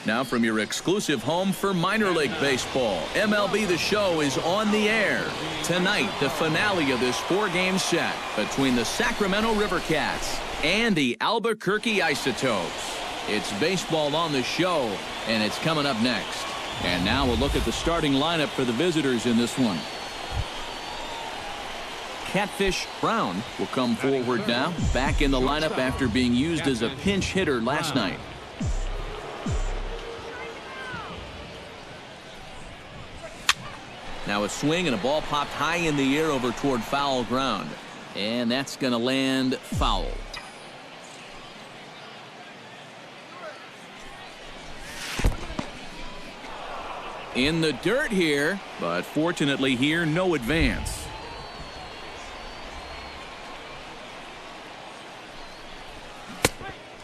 Now from your exclusive home for minor league baseball, MLB The Show is on the air. Tonight, the finale of this four-game set between the Sacramento River Cats and the Albuquerque Isotopes. It's baseball on the show, and it's coming up next. And now we'll look at the starting lineup for the visitors in this one. Catfish Brown will come forward now, back in the lineup after being used as a pinch hitter last night. Now a swing and a ball popped high in the air over toward foul ground. And that's going to land foul. In the dirt here, but fortunately here, no advance.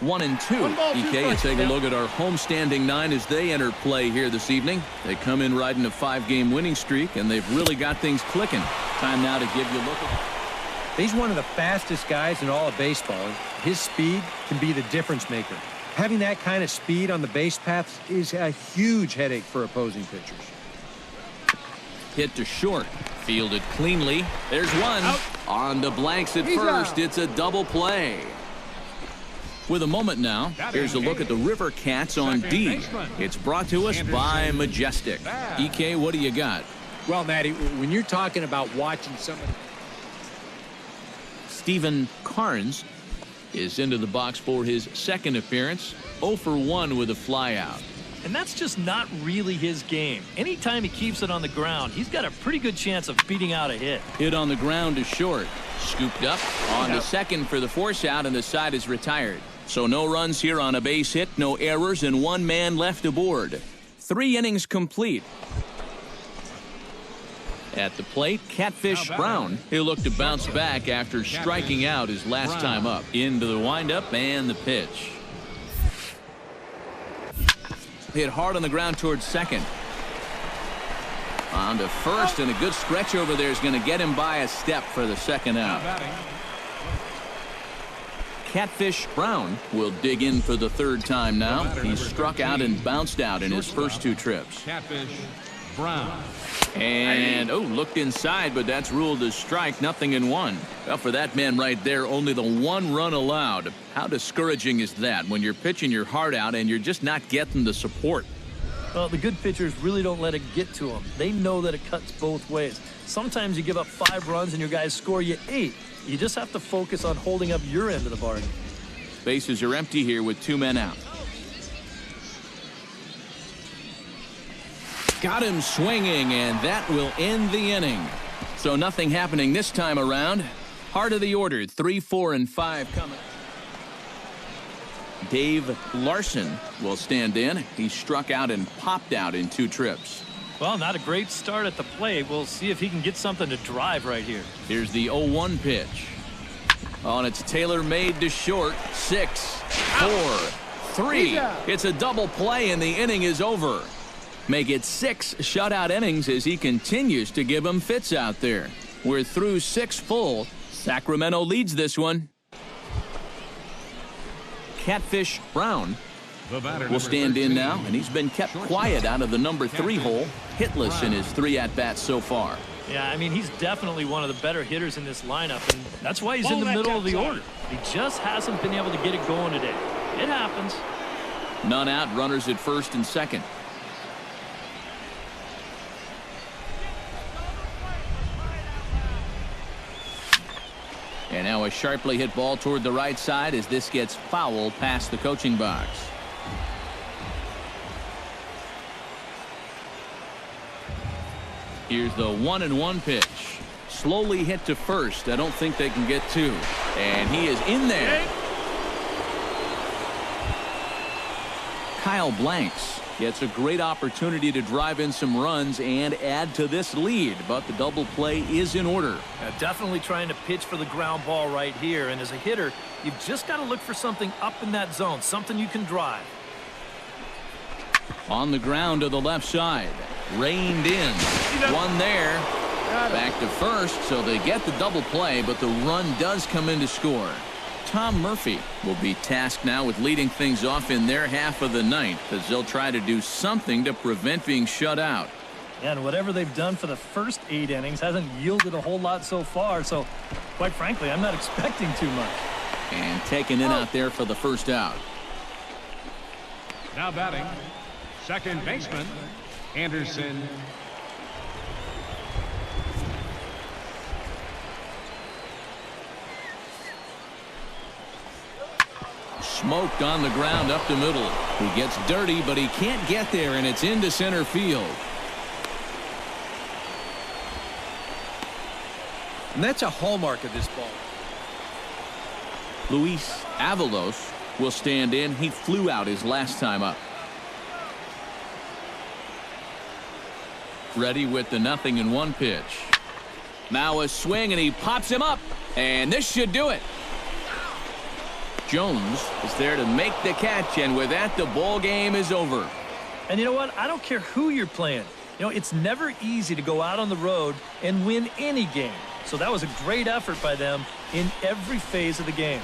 One and two. EK, and take a look at our homestanding nine as they enter play here this evening. They come in riding a 5-game winning streak, and they've really got things clicking. Time now to give you a look at. He's one of the fastest guys in all of baseball. His speed can be the difference maker. Having that kind of speed on the base paths is a huge headache for opposing pitchers. Hit to short. Fielded cleanly. There's one. Out. On the blanks at first. Out. It's a double play. With a moment now, here's a look at the River Cats on D. It's brought to us by Majestic. EK, what do you got? Well, Matty, when you're talking about watching somebody... Stephen Carnes is into the box for his second appearance. 0 for 1 with a flyout. And that's just not really his game. Anytime he keeps it on the ground, he's got a pretty good chance of beating out a hit. Hit on the ground to short. Scooped up on the second for the force out, and the side is retired. So no runs here on a base hit, no errors, and one man left aboard. 3 innings complete. At the plate, Catfish Brown. He'll look to bounce back after striking out his last time up. Into the windup and the pitch. Hit hard on the ground towards second. On to first, and a good stretch over there is going to get him by a step for the second out. Catfish Brown will dig in for the third time now. He's struck out and bounced out in his first 2 trips. Catfish Brown. And, looked inside, but that's ruled as strike, nothing in 1. Well, for that man right there, only the 1 run allowed. How discouraging is that when you're pitching your heart out and you're just not getting the support? Well, the good pitchers really don't let it get to them. They know that it cuts both ways. Sometimes you give up 5 runs and your guys score you 8. You just have to focus on holding up your end of the bargain. Bases are empty here with 2 men out. Got him swinging, and that will end the inning. So nothing happening this time around. Heart of the order, 3, 4, and 5 coming. Dave Larson will stand in. He struck out and popped out in 2 trips. Well, not a great start at the plate. We'll see if he can get something to drive right here. Here's the 0-1 pitch. And it's tailor-made to short. 6, 4, 3. It's a double play, and the inning is over. Make it 6 shutout innings as he continues to give them fits out there. We're through 6 full. Sacramento leads this one. Catfish Brown will stand in now, and he's been kept quiet out of the number 3 hole. Hitless in his 3 at-bats so far. Yeah, I mean, he's definitely one of the better hitters in this lineup, and that's why he's in the middle of the order. He just hasn't been able to get it going today. It happens. None out, runners at first and second. And now a sharply hit ball toward the right side as this gets foul past the coaching box. Here's the 1-1 pitch. Slowly hit to first. I don't think they can get 2. And he is in there. Kyle Blanks gets a great opportunity to drive in some runs and add to this lead, but the double play is in order. Definitely trying to pitch for the ground ball right here, and as a hitter, you've just got to look for something up in that zone, something you can drive. On the ground to the left side. Reined in. One there. Back to first, so they get the double play, but the run does come in to score. Tom Murphy will be tasked now with leading things off in their half of the ninth as they'll try to do something to prevent being shut out. And whatever they've done for the first 8 innings hasn't yielded a whole lot so far. So, quite frankly, I'm not expecting too much. And taken in out there for the first out. Now batting, second baseman, Anderson. Smoked on the ground up the middle. He gets dirty, but he can't get there, and it's into center field. And that's a hallmark of this ball. Luis Avalos will stand in. He flew out his last time up. Ready with the 0-1 pitch. Now a swing, and he pops him up. And this should do it. Jones is there to make the catch, and with that, the ball game is over. And you know what? I don't care who you're playing. You know, it's never easy to go out on the road and win any game. So that was a great effort by them in every phase of the game.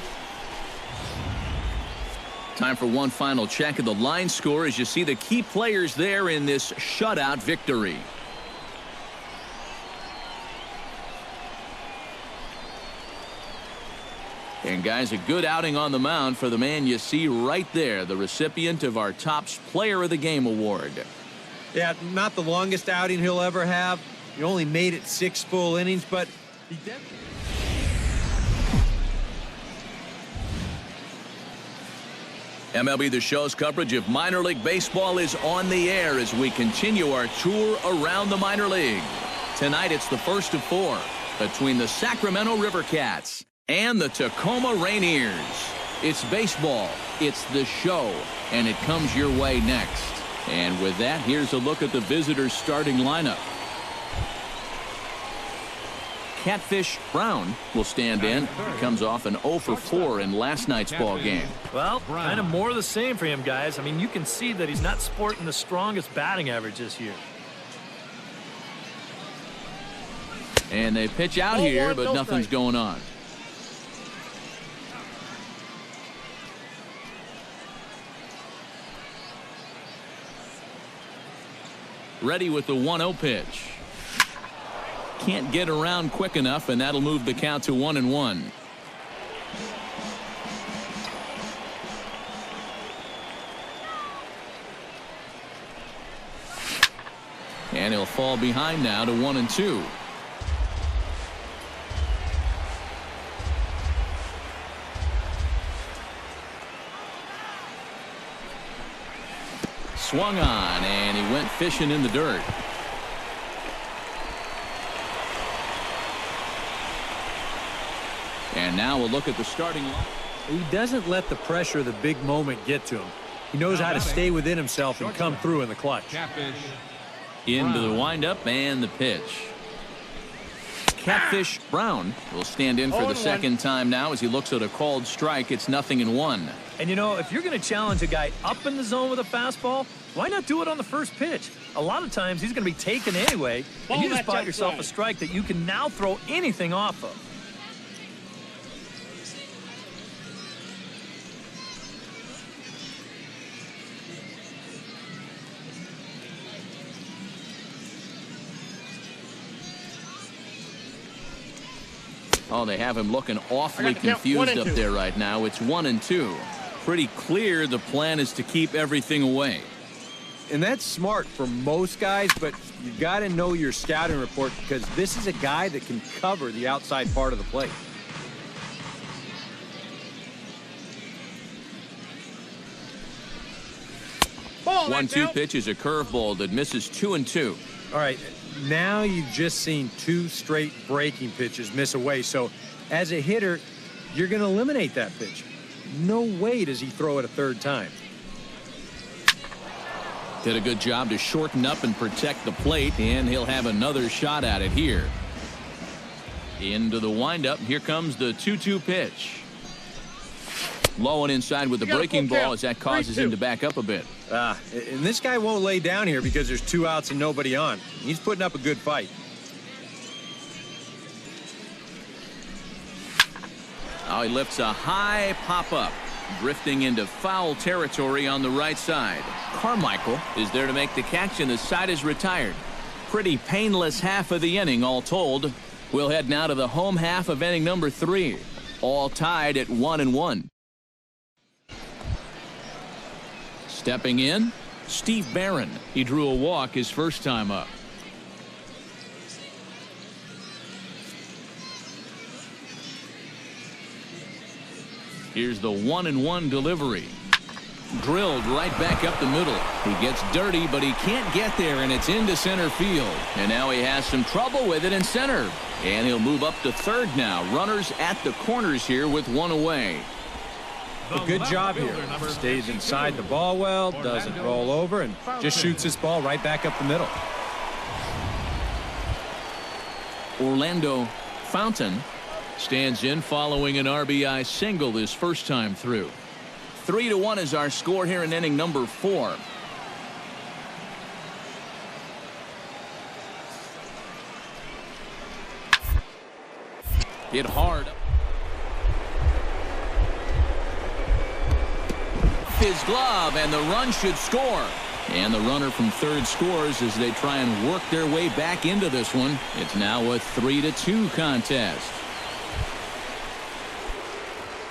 Time for one final check of the line score as you see the key players there in this shutout victory. And guys, a good outing on the mound for the man you see right there, the recipient of our Topps Player of the Game award. Yeah, not the longest outing he'll ever have. He only made it 6 full innings, but he definitely... MLB The Show's coverage of minor league baseball is on the air as we continue our tour around the minor league. Tonight it's the first of 4 between the Sacramento River Cats and the Tacoma Rainiers. It's baseball, it's the show, and it comes your way next. And with that, here's a look at the visitors' starting lineup. Catfish Brown will stand in. He comes off an 0 for 4 in last night's ball game. Well, kind of more of the same for him, guys. I mean, you can see that he's not sporting the strongest batting average this year. And they pitch out here, but nothing's going on. Ready with the 1-0 pitch. Can't get around quick enough, and that'll move the count to 1-1. And he'll fall behind now to 1-2. Swung on, and he went fishing in the dirt. And now we'll look at the starting line. He doesn't let the pressure of the big moment get to him. He knows how to stay within himself and come through in the clutch. Catfish. Into the windup and the pitch. Catfish Brown will stand in for the second time now as he looks at a called strike. It's 0-1. And you know, if you're going to challenge a guy up in the zone with a fastball, why not do it on the first pitch? A lot of times he's going to be taken anyway, and you just bought yourself a strike that you can now throw anything off of. Oh, they have him looking awfully confused up there right now. It's 1-2. Pretty clear the plan is to keep everything away. And that's smart for most guys, but you got to know your scouting report because this is a guy that can cover the outside part of the plate. Ball, 1-2 pitch is a curveball that misses 2-2. All right, now you've just seen 2 straight breaking pitches miss away. So as a hitter, you're going to eliminate that pitch. No way does he throw it a third time. Did a good job to shorten up and protect the plate, and he'll have another shot at it here. Into the windup. Here comes the 2-2 pitch. Low and inside with the breaking ball as that causes him to back up a bit. And this guy won't lay down here because there's 2 outs and nobody on. He's putting up a good fight. Now he lifts a high pop-up, drifting into foul territory on the right side. Carmichael is there to make the catch, and the side is retired. Pretty painless half of the inning, all told. We'll head now to the home half of inning number 3. All tied at 1-1. Stepping in, Steve Barron. He drew a walk his first time up. Here's the 1-1 delivery. Drilled right back up the middle. He gets dirty, but he can't get there, and it's into center field. And now he has some trouble with it in center. And he'll move up to third now. Runners at the corners here with one away. A good job here. Stays inside the ball well, doesn't roll over, and just shoots this ball right back up the middle. Orlando Fountain stands in following an RBI single his first time through. 3-1 is our score here in inning number 4. Hit hard. His glove, and the run should score. And the runner from third scores as they try and work their way back into this one. It's now a 3-2 contest.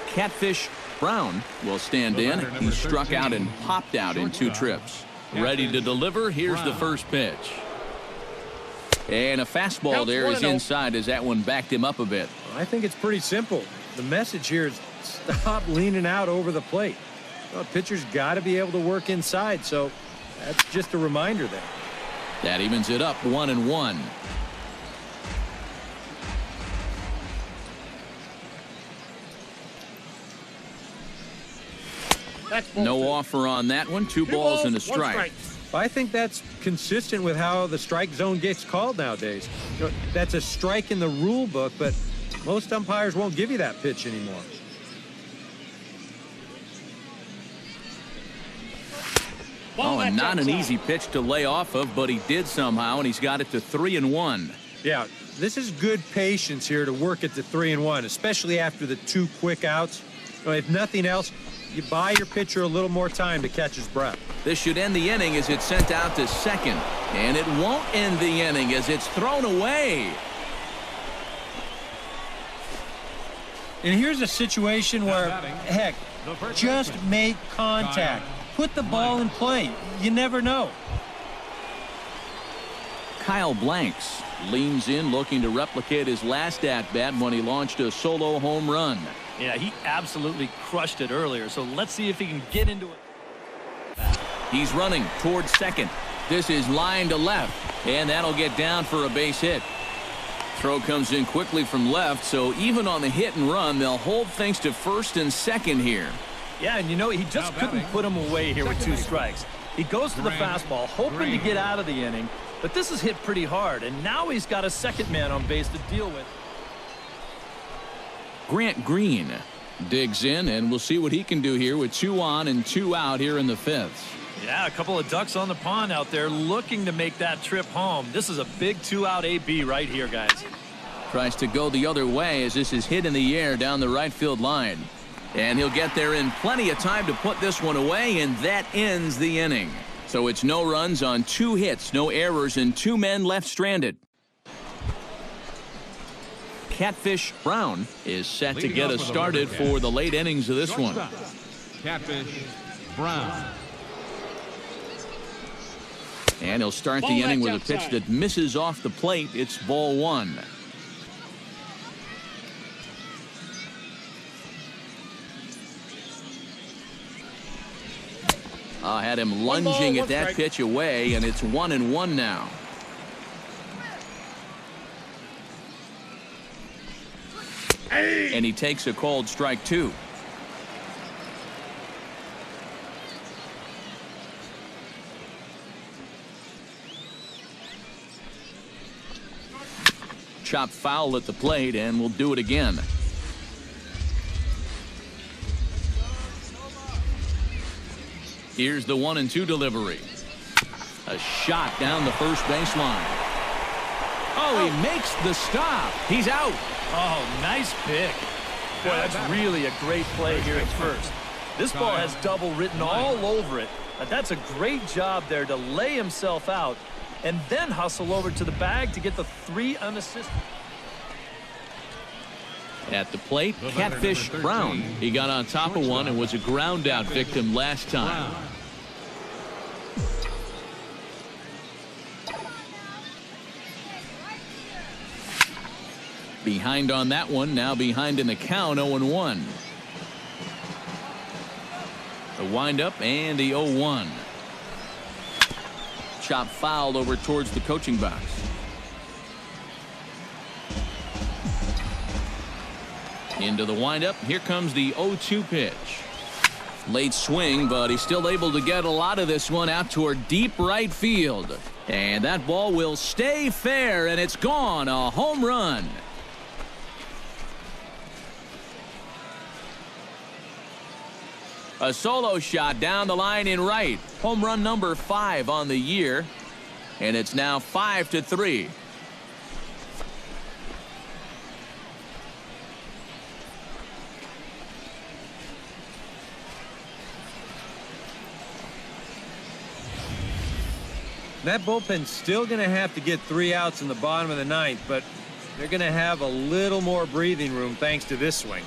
Catfish Brown will stand in. He struck out and popped out in 2 trips. Ready to deliver. Here's the first pitch. And a fastball there is inside as that one backed him up a bit. I think it's pretty simple. The message here is stop leaning out over the plate. Well, pitcher's got to be able to work inside, so that's just a reminder there. That evens it up 1-1. No offer on that one. 2 balls and a strike. I think that's consistent with how the strike zone gets called nowadays. You know, that's a strike in the rule book, but most umpires won't give you that pitch anymore. Oh, and not an easy pitch to lay off of, but he did somehow, and he's got it to 3-1. Yeah, this is good patience here to work it to 3-1, especially after the 2 quick outs. You know, if nothing else, you buy your pitcher a little more time to catch his breath. This should end the inning as it's sent out to second, and it won't end the inning as it's thrown away. And here's a situation where, heck, just make contact. Put the ball in play. You never know. Kyle Blanks leans in, looking to replicate his last at-bat when he launched a solo home run. Yeah, he absolutely crushed it earlier, so let's see if he can get into it. He's running towards second. This is line to left, and that'll get down for a base hit. Throw comes in quickly from left, so even on the hit and run, they'll hold things to first and second here. Yeah, and you know, he just couldn't put him away here with 2 strikes. He goes to the fastball, hoping to get out of the inning, but this is hit pretty hard, and now he's got a second man on base to deal with. Grant Green digs in, and we'll see what he can do here with 2 on and 2 out here in the 5th. Yeah, a couple of ducks on the pond out there looking to make that trip home. This is a big 2-out AB right here, guys. Tries to go the other way as this is hit in the air down the right field line. And he'll get there in plenty of time to put this one away, and that ends the inning. So it's no runs on 2 hits, no errors, and 2 men left stranded. Catfish Brown is set to get us started for the late innings of this one. Catfish Brown. And he'll start the inning with a pitch that misses off the plate. It's ball 1. Had him lunging at that pitch away, and it's 1-1 now. And he takes a called strike 2. Chop foul at the plate, and we'll do it again. Here's the 1-2 delivery. A shot down the first baseline. Oh, he makes the stop. He's out. Oh, nice pick. Boy, that's really a great play here at first. This ball has double written all over it. That's a great job there to lay himself out and then hustle over to the bag to get the 3 unassisted. At the plate, Catfish Brown. He got on top of one and was a ground out victim last time. Behind on that one, now behind in the count, 0-1. The windup and the 0-1. Chop fouled over towards the coaching box. Into the windup. Here comes the 0-2 pitch. Late swing, but he's still able to get a lot of this one out toward deep right field. And that ball will stay fair, and it's gone. A home run. A solo shot down the line in right. Home run number 5 on the year. And it's now 5-3. That bullpen's still going to have to get 3 outs in the bottom of the 9th, but they're going to have a little more breathing room thanks to this swing.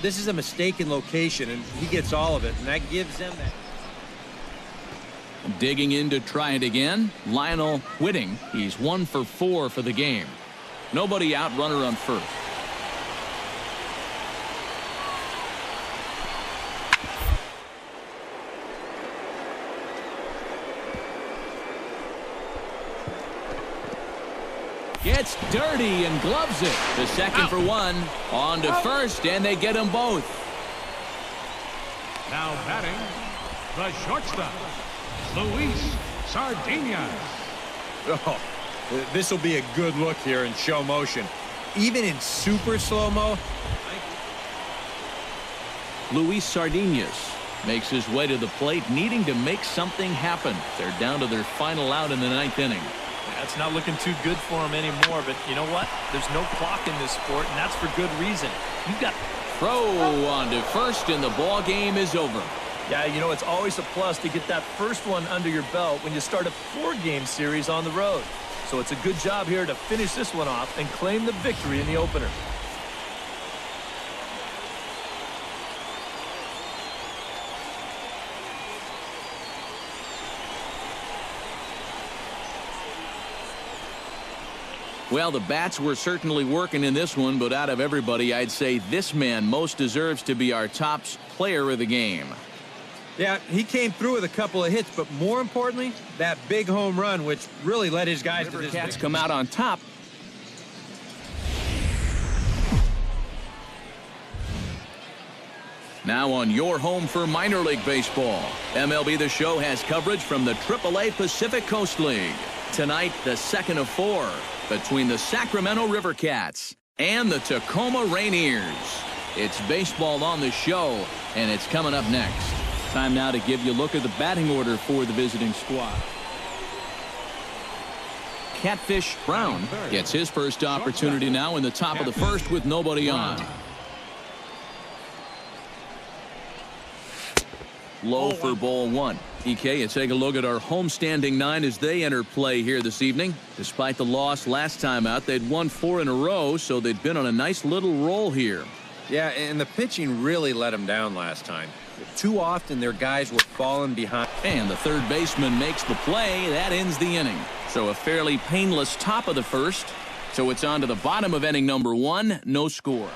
This is a mistaken location, and he gets all of it, and that gives them that. Digging in to try it again, Lionel Whitting. He's 1 for 4 for the game. Nobody out, runner on first. Gets dirty and gloves it. The second for 1. On to first, and they get them both. Now batting, the shortstop, Luis Sardinas. Oh, this will be a good look here in show motion. Even in super slow-mo. Luis Sardinas makes his way to the plate, needing to make something happen. They're down to their final out in the 9th inning. That's not looking too good for him anymore, but you know what? There's no clock in this sport, and that's for good reason. You've got throw on to first, and the ball game is over. Yeah, you know, it's always a plus to get that first one under your belt when you start a 4-game series on the road. So it's a good job here to finish this one off and claim the victory in the opener. Well, the bats were certainly working in this one, but out of everybody, I'd say this man most deserves to be our top player of the game. Yeah, he came through with a couple of hits, but more importantly, that big home run, which really led his guys to this. Cats come out on top. Now on your home for minor league baseball, MLB The Show has coverage from the AAA Pacific Coast League. Tonight, the second of 4 between the Sacramento River Cats and the Tacoma Rainiers. It's baseball on the show, and it's coming up next. Time now to give you a look at the batting order for the visiting squad. Catfish Brown gets his first opportunity now in the top of the first with nobody on. Low for ball 1. EK, you take a look at our homestanding 9 as they enter play here this evening. Despite the loss last time out, they'd won 4 in a row, so they'd been on a nice little roll here. Yeah, and the pitching really let them down last time. Too often their guys were falling behind. And the third baseman makes the play. That ends the inning. So a fairly painless top of the first. So it's on to the bottom of inning number 1. No score.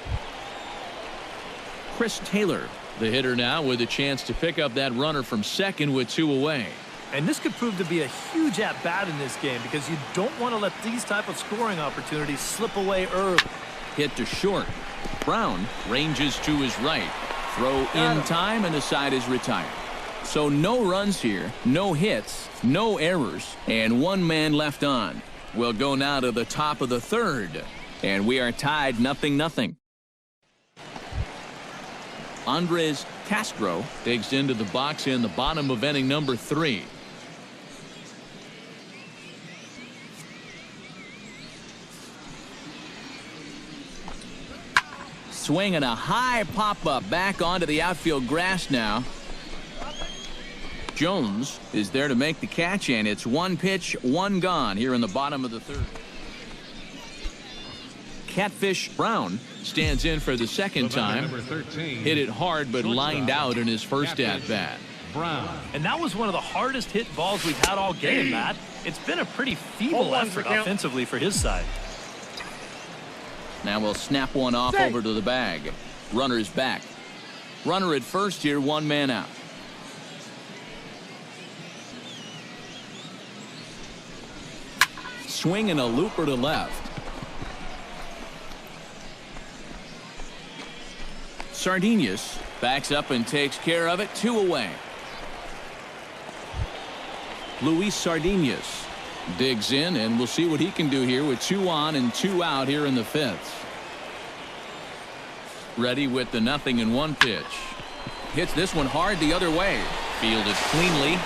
Chris Taylor, the hitter now, with a chance to pick up that runner from second with 2 away. And this could prove to be a huge at-bat in this game because you don't want to let these type of scoring opportunities slip away early. Hit to short. Brown ranges to his right. Throw in time, and the side is retired. So no runs here, no hits, no errors, and 1 man left on. We'll go now to the top of the 3rd, and we are tied 0-0. Andres Castro digs into the box in the bottom of inning number 3. swing and a high pop-up back onto the outfield grass now. Jones is there to make the catch, and it's 1 pitch, 1 gone here in the bottom of the 3rd. Catfish Brown stands in for the 2nd time. Hit it hard but lined out in his first at-bat. And that was one of the hardest hit balls we've had all game, Matt. It's been a pretty feeble effort offensively for his side. Now we'll snap one off over to the bag. Runner's back. Runner at first here, 1 man out. Swing and a looper to left. Sardinius backs up and takes care of it. 2 away. Luis Sardinius digs in, and we'll see what he can do here with 2 on and 2 out here in the 5th. Ready with the 0-1 pitch. Hits this one hard the other way. Fielded cleanly.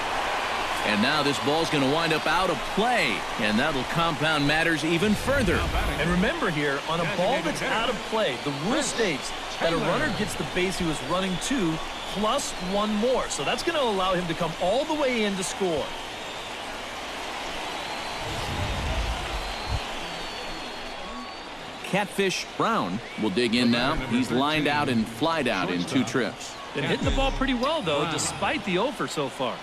And now this ball's going to wind up out of play, and that'll compound matters even further. And remember here, on a ball that's out of play, the rule states that a runner gets the base he was running to plus 1 more. So that's going to allow him to come all the way in to score. Catfish Brown will dig in now. He's lined out and flied out in 2 trips. Been hitting the ball pretty well, though, despite the over so far.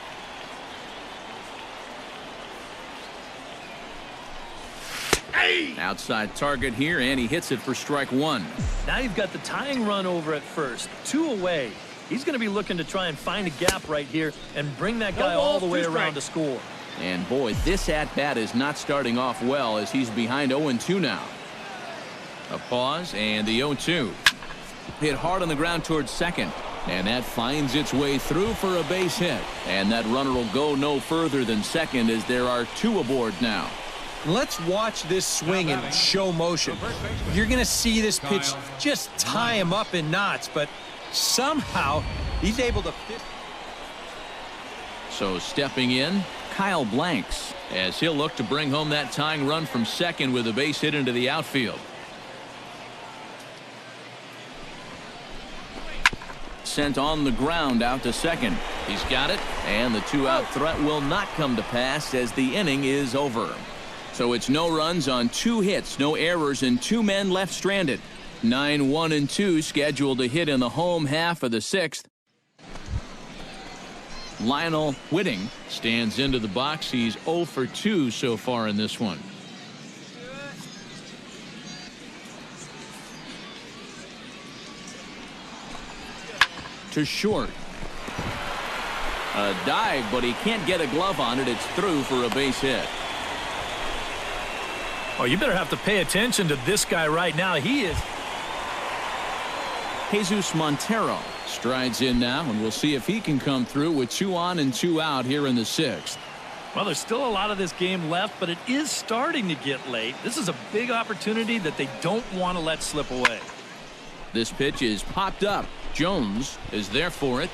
Outside target here, and he hits it for strike 1. Now you've got the tying run over at first. 2 away. He's going to be looking to try and find a gap right here and bring that guy all the way around to score. And boy, this at-bat is not starting off well as he's behind 0-2 now. A pause and the 0-2. Hit hard on the ground towards second. And that finds its way through for a base hit. And that runner will go no further than second as there are 2 aboard now. Let's watch this swing in show motion. You're going to see this pitch just tie him up in knots, but somehow he's able to fit. So stepping in, Kyle Blanks, as he'll look to bring home that tying run from second with a base hit into the outfield. Sent on the ground out to second. He's got it, and the 2-out threat will not come to pass as the inning is over. So it's no runs on 2 hits, no errors, and 2 men left stranded. 9, 1, and 2 scheduled to hit in the home half of the 6th. Lionel Whitting stands into the box. He's 0 for 2 so far in this one. To short. A dive, but he can't get a glove on it. It's through for a base hit. Oh, you better have to pay attention to this guy right now. He is. Jesus Montero strides in now, and we'll see if he can come through with 2 on and 2 out here in the 6th. Well, there's still a lot of this game left, but it is starting to get late. This is a big opportunity that they don't want to let slip away. This pitch is popped up. Jones is there for it.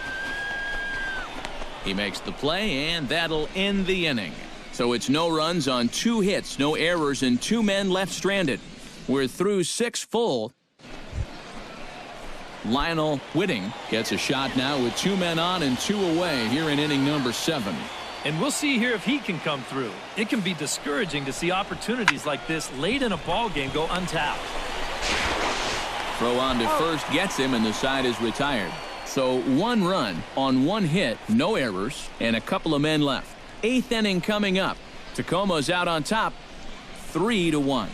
He makes the play, and that'll end the inning. So it's no runs on 2 hits, no errors, and 2 men left stranded. We're through 6 full. Lionel Whitting gets a shot now with 2 men on and 2 away here in inning number 7. And we'll see here if he can come through. It can be discouraging to see opportunities like this late in a ball game go untapped. Throw on to first gets him, and the side is retired. So 1 run on 1 hit, no errors, and a couple of men left. 8th inning coming up. Tacoma's out on top, 3-1.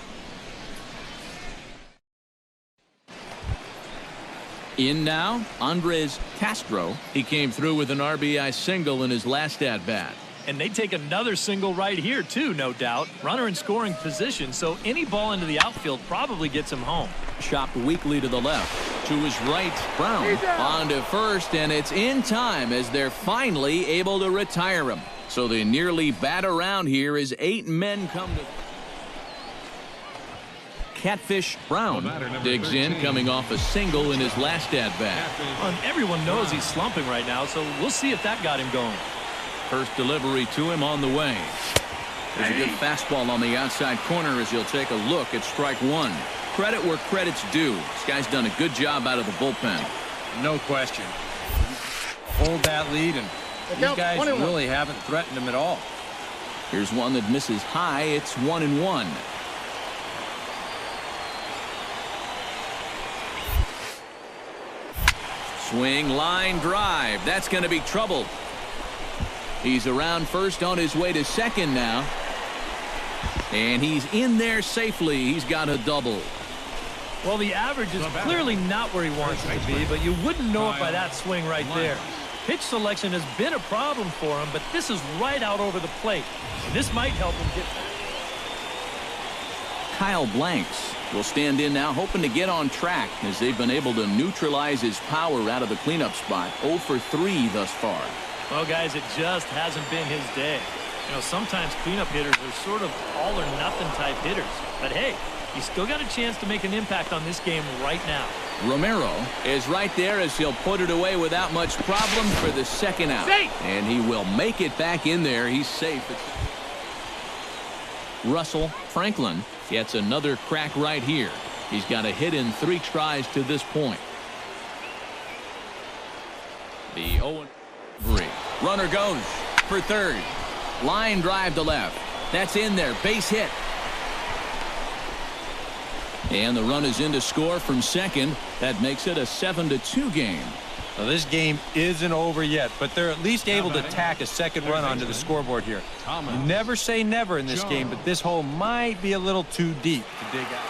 In now, Andres Castro. He came through with an RBI single in his last at-bat. And they take another single right here, too, no doubt. Runner in scoring position, so any ball into the outfield probably gets him home. Chopped weakly to the left. To his right, Brown on to first, and it's in time as they're finally able to retire him. So they nearly bat around here as 8 men come to. Catfish Brown digs in, coming off a single in his last at-bat. And everyone knows he's slumping right now, so we'll see if that got him going. First delivery to him on the way. There's a good fastball on the outside corner as he'll take a look at strike 1. Credit where credit's due. This guy's done a good job out of the bullpen. No question. Hold that lead, and these guys really haven't threatened him at all. Here's one that misses high. It's 1-1. Swing, line drive. That's going to be trouble. He's around first, on his way to second now. And he's in there safely. He's got a double. Well, the average is clearly not where he wants it to be, but you wouldn't know it by that swing right there. Pitch selection has been a problem for him, but this is right out over the plate. And this might help him get back. Kyle Blanks will stand in now, hoping to get on track as they've been able to neutralize his power out of the cleanup spot. 0 for 3 thus far. Well, guys, it just hasn't been his day. You know, sometimes cleanup hitters are sort of all-or-nothing type hitters. But, hey, he's still got a chance to make an impact on this game right now. Romero is right there as he'll put it away without much problem for the second out. And he will make it back in there. He's safe. Russell Franklin gets another crack right here. He's got a hit in 3 tries to this point. The 0-3. Runner goes for third. Line drive to left. That's in there. Base hit. And the run is in to score from second. That makes it a 7-2 game. Now, this game isn't over yet, but they're at least able to tack a second run onto the scoreboard here. You never say never in this game, but this hole might be a little too deep to dig out.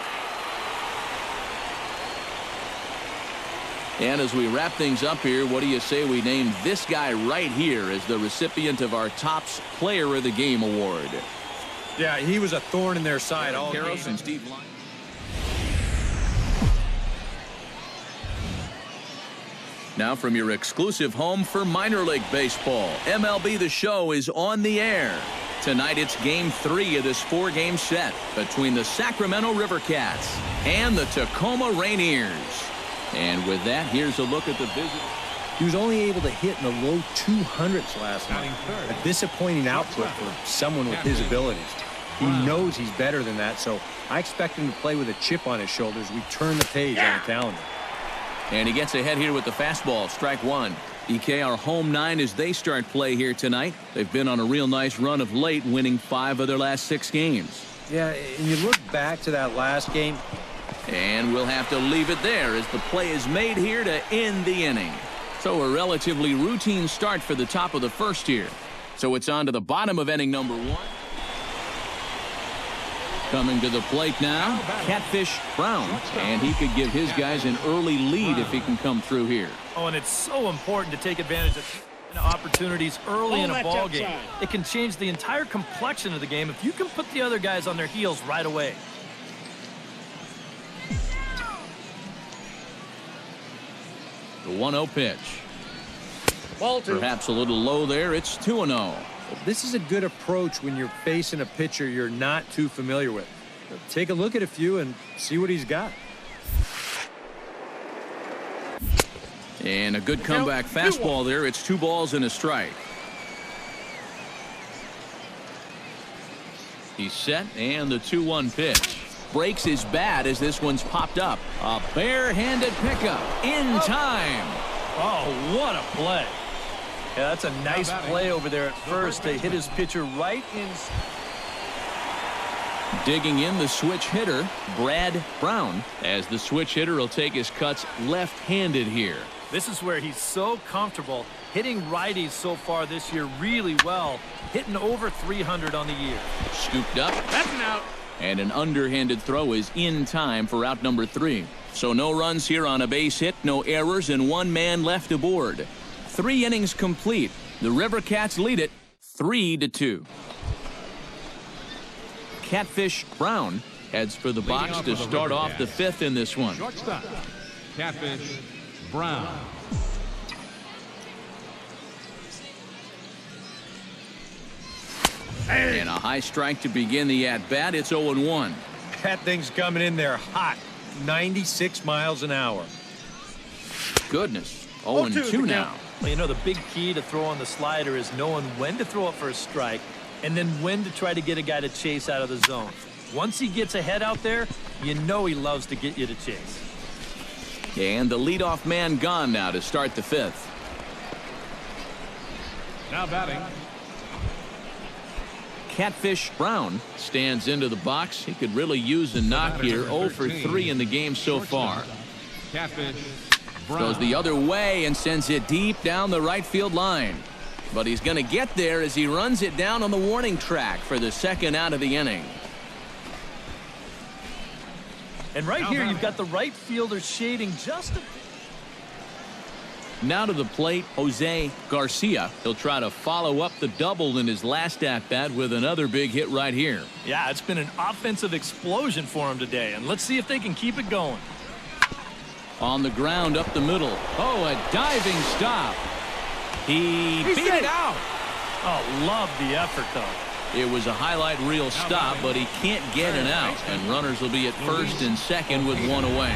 And as we wrap things up here, what do you say we name this guy right here as the recipient of our Topps Player of the Game award? Yeah, he was a thorn in their side all game. And Steve Lyon. Now from your exclusive home for minor league baseball, MLB The Show is on the air. Tonight it's Game 3 of this 4-game set between the Sacramento River Cats and the Tacoma Rainiers. And with that, here's a look at the visit. He was only able to hit in the low 200s last night. A disappointing output for someone with his abilities. He knows he's better than that, so I expect him to play with a chip on his shoulders. We turn the page on the calendar. And he gets ahead here with the fastball. Strike one. EK, our home 9 as they start play here tonight. They've been on a real nice run of late, winning 5 of their last 6 games. Yeah, and you look back to that last game. And we'll have to leave it there as the play is made here to end the inning. So a relatively routine start for the top of the first here. So it's on to the bottom of inning number 1. Coming to the plate now, Catfish Brown. And he could give his guys an early lead if he can come through here. Oh, and it's so important to take advantage of opportunities early in a ball game. It can change the entire complexion of the game if you can put the other guys on their heels right away. The 1-0 pitch. Perhaps a little low there. It's 2-0. This is a good approach when you're facing a pitcher you're not too familiar with. Take a look at a few and see what he's got. And a good comeback fastball there. It's 2 balls and a strike. He's set, and the 2-1 pitch. Breaks his bat as this one's popped up. A barehanded pickup in time. Oh, what a play. Yeah, that's a nice play over there at first. They hit his pitcher right in. Digging in the switch hitter, Brad Brown, as the switch hitter will take his cuts left-handed here. This is where he's so comfortable hitting righties so far this year really well, hitting over 300 on the year. Scooped up. That's an out. And an underhanded throw is in time for out number 3. So no runs here on a base hit, no errors, and 1 man left aboard. 3 innings complete. The River Cats lead it 3-2. Catfish Brown heads for the box to start off the 5th in this one. Shortstop, Catfish Brown. And a high strike to begin the at-bat. It's 0-1. That thing's coming in there hot. 96 miles an hour. Goodness. 0-2 now. Well, you know, the big key to throw on the slider is knowing when to throw it for a strike and then when to try to get a guy to chase out of the zone. Once he gets ahead out there, you know he loves to get you to chase. And the leadoff man gone now to start the 5th. Now batting. Catfish Brown stands into the box. He could really use a knock here. 0 for 3 in the game so far. Catfish Brown. Goes the other way and sends it deep down the right field line. But he's going to get there as he runs it down on the warning track for the 2nd out of the inning. And right here, you've got the right fielder shading just a bit. Now to the plate, Jose Garcia. He'll try to follow up the double in his last at-bat with another big hit right here. Yeah, it's been an offensive explosion for him today, and let's see if they can keep it going. On the ground up the middle. Oh, a diving stop. He beat it out. Oh, love the effort, though. It was a highlight reel stop, but he can't get an out, and runners will be at 1st and 2nd with 1 away.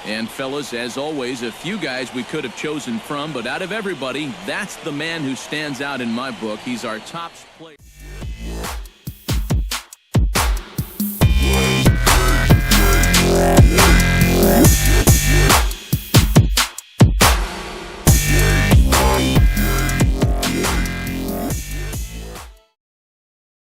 And fellas, as always, a few guys we could have chosen from, but out of everybody, that's the man who stands out in my book. He's our top player.